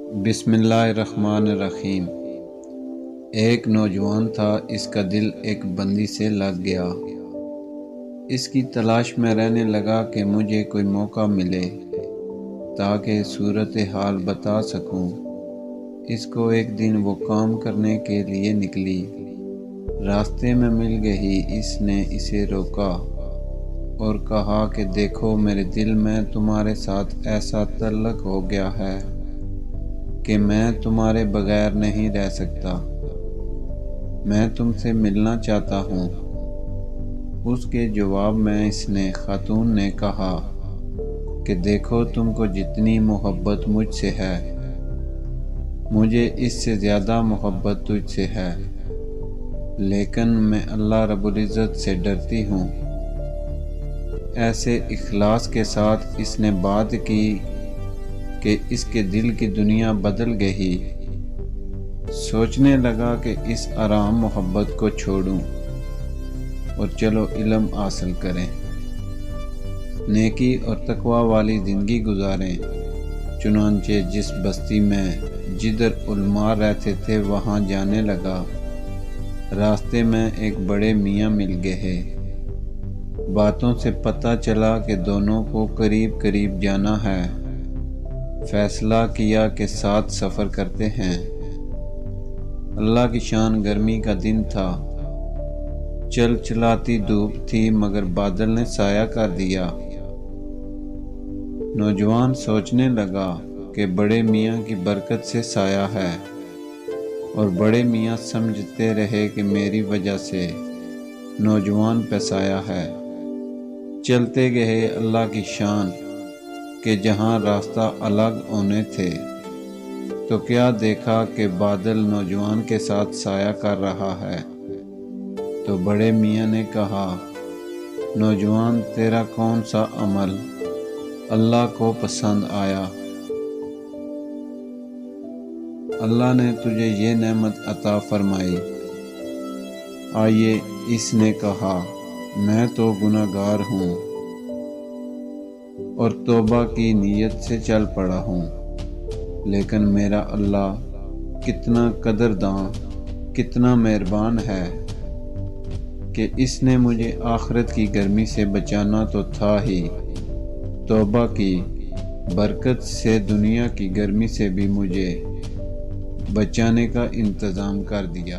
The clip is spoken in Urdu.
بسم اللہ الرحمن الرحیم۔ ایک نوجوان تھا، اس کا دل ایک بندی سے لگ گیا۔ اس کی تلاش میں رہنے لگا کہ مجھے کوئی موقع ملے تاکہ صورتحال بتا سکوں۔ اس کو ایک دن وہ کام کرنے کے لیے نکلی، راستے میں مل گئی۔ اس نے اسے روکا اور کہا کہ دیکھو، میرے دل میں تمہارے ساتھ ایسا تعلق ہو گیا ہے کہ میں تمہارے بغیر نہیں رہ سکتا۔ میں تم سے ملنا چاہتا ہوں۔ اس کے جواب میں اس خاتون نے کہا کہ دیکھو، تم کو جتنی محبت مجھ سے ہے، مجھے اس سے زیادہ محبت تجھ سے ہے، لیکن میں اللہ رب العزت سے ڈرتی ہوں۔ ایسے اخلاص کے ساتھ اس نے بات کی کہ اس کے دل کی دنیا بدل گئی۔ سوچنے لگا کہ اس آرام محبت کو چھوڑوں اور چلو علم حاصل کریں، نیکی اور تقوی والی زندگی گزاریں۔ چنانچہ جس بستی میں جدھر علماء رہتے تھے وہاں جانے لگا۔ راستے میں ایک بڑے میاں مل گئے۔ باتوں سے پتہ چلا کہ دونوں کو قریب قریب جانا ہے۔ فیصلہ کیا کہ ساتھ سفر کرتے ہیں۔ اللہ کی شان، گرمی کا دن تھا، چلاتی دھوپ تھی، مگر بادل نے سایہ کر دیا۔ نوجوان سوچنے لگا کہ بڑے میاں کی برکت سے سایہ ہے، اور بڑے میاں سمجھتے رہے کہ میری وجہ سے نوجوان پہ سایہ ہے۔ چلتے گئے۔ اللہ کی شان کہ جہاں راستہ الگ ہونے تھے تو کیا دیکھا کہ بادل نوجوان کے ساتھ سایہ کر رہا ہے۔ تو بڑے میاں نے کہا، نوجوان، تیرا کون سا عمل اللہ کو پسند آیا؟ اللہ نے تجھے یہ نعمت عطا فرمائی۔ آئیے، اس نے کہا، میں تو گناہگار ہوں اور توبہ کی نیت سے چل پڑا ہوں، لیکن میرا اللہ کتنا قدرداں، کتنا مہربان ہے کہ اس نے مجھے آخرت کی گرمی سے بچانا تو تھا ہی، توبہ کی برکت سے دنیا کی گرمی سے بھی مجھے بچانے کا انتظام کر دیا۔